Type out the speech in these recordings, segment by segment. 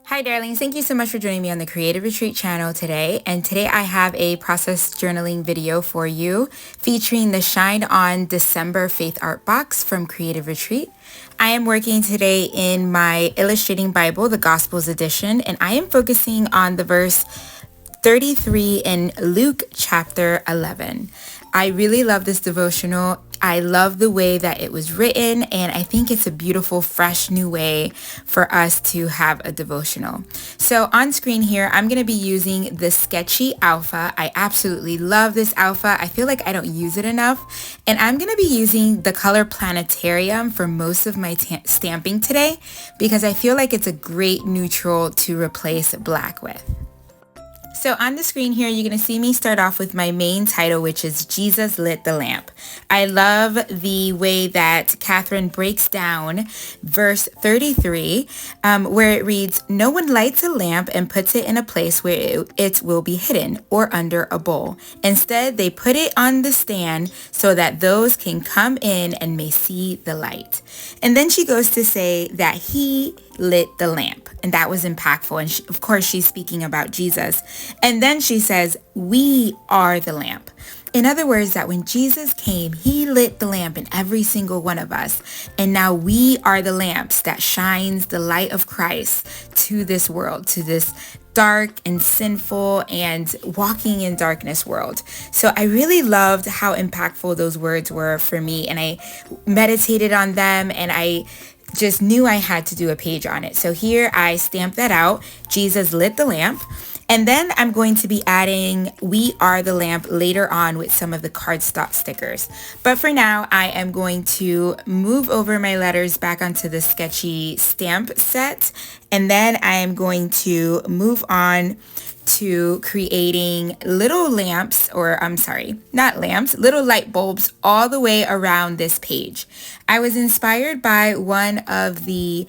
Hi darlings, thank you so much for joining me on the Creative Retreat channel today. And today I have a process journaling video for you featuring the Shine On December Faith Art Box from Creative Retreat. I am working today in my Illustrating Bible, the Gospels edition, and I am focusing on the verse 33 in Luke chapter 11. I really love this devotional. I love the way that it was written, and I think it's a beautiful, fresh new way for us to have a devotional. So on screen here, I'm going to be using the Sketchy Alpha. I absolutely love this alpha. I feel like I don't use it enough. And I'm going to be using the color Planetarium for most of my stamping today because I feel like it's a great neutral to replace black with. So on the screen here, you're going to see me start off with my main title, which is Jesus Lit the Lamp. I love the way that Catherine breaks down verse 33, where it reads, "No one lights a lamp and puts it in a place where it will be hidden or under a bowl. Instead, they put it on the stand so that those can come in and may see the light." And then she goes to say that he lit the lamp, and that was impactful. And of course, she's speaking about Jesus. And then she says, "We are the lamp." In other words, that when Jesus came, he lit the lamp in every single one of us. And now we are the lamps that shines the light of Christ to this world, to this dark and sinful and walking in darkness world. So I really loved how impactful those words were for me. And I meditated on them, and I just knew I had to do a page on it. So here I stamped that out. Jesus lit the lamp. And then I'm going to be adding "We Are the Lamp" later on with some of the cardstock stickers. But for now, I am going to move over my letters back onto the sketchy stamp set. And then I am going to move on to creating little lamps, or I'm sorry, not lamps, little light bulbs all the way around this page. I was inspired by one of the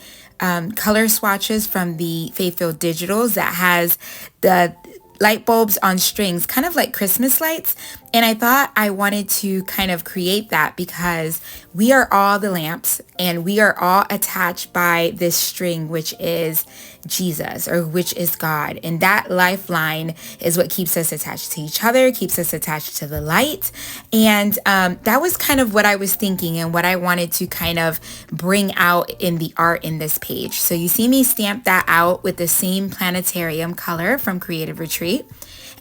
color swatches from the Faithful Digitals that has the light bulbs on strings, kind of like Christmas lights. And I thought I wanted to kind of create that because we are all the lamps and we are all attached by this string, which is Jesus, or which is God. And that lifeline is what keeps us attached to each other, keeps us attached to the light. And that was kind of what I was thinking and what I wanted to kind of bring out in the art in this page. So you see me stamp that out with the same Planetarium color from Creative Retreat.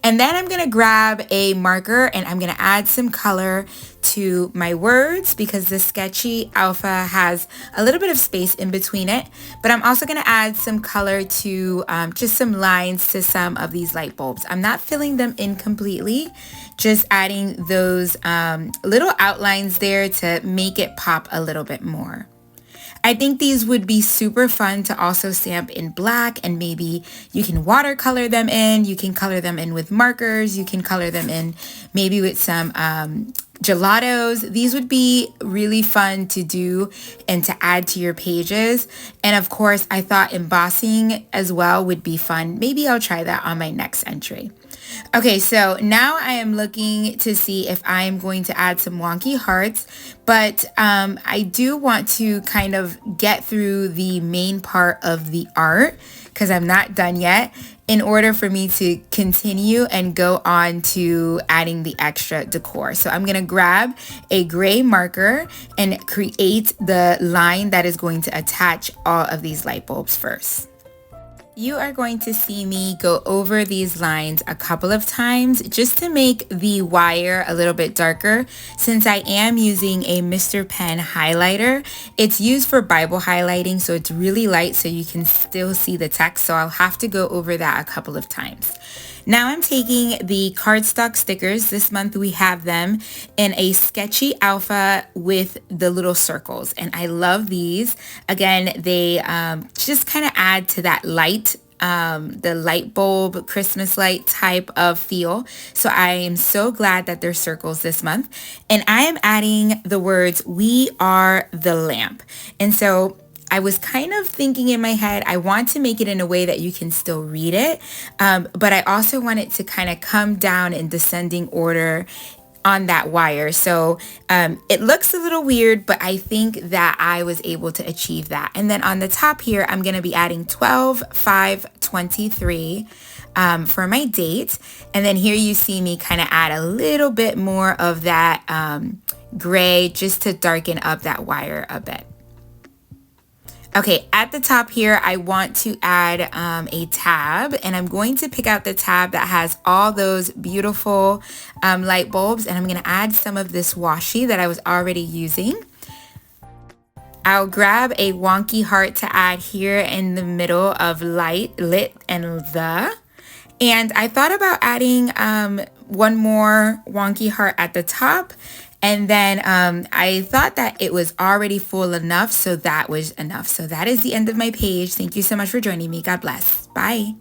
And then I'm going to grab a marker and I'm going to add some color to my words because the Sketchy Alpha has a little bit of space in between it. But I'm also going to add some color to just some lines to some of these light bulbs. I'm not filling them in completely, just adding those little outlines there to make it pop a little bit more. I think these would be super fun to also stamp in black, and maybe you can watercolor them in, you can color them in with markers, you can color them in maybe with some gelatos. These would be really fun to do and to add to your pages. And of course, I thought embossing as well would be fun. Maybe I'll try that on my next entry. Okay, so now I am looking to see if I am going to add some wonky hearts, but I do want to kind of get through the main part of the art because I'm not done yet in order for me to continue and go on to adding the extra decor. So I'm going to grab a gray marker and create the line that is going to attach all of these light bulbs first. You are going to see me go over these lines a couple of times just to make the wire a little bit darker. Since I am using a Mr. Pen highlighter, it's used for Bible highlighting, so it's really light so you can still see the text. So I'll have to go over that a couple of times. Now I'm taking the cardstock stickers. This month we have them in a Sketchy Alpha with the little circles. And I love these. Again, they just kind of add to that light, the light bulb, Christmas light type of feel. So I am so glad that they're circles this month. And I am adding the words, "We are the lamp." And so I was kind of thinking in my head, I want to make it in a way that you can still read it, but I also want it to kind of come down in descending order on that wire. So it looks a little weird, but I think that I was able to achieve that. And then on the top here, I'm going to be adding 12/5/23 for my date. And then here you see me kind of add a little bit more of that gray just to darken up that wire a bit. Okay, at the top here, I want to add a tab, and I'm going to pick out the tab that has all those beautiful light bulbs, and I'm going to add some of this washi that I was already using. I'll grab a wonky heart to add here in the middle of light, lit, and the. And I thought about adding one more wonky heart at the top. And then I thought that it was already full enough, so that was enough. So that is the end of my page. Thank you so much for joining me. God bless. Bye.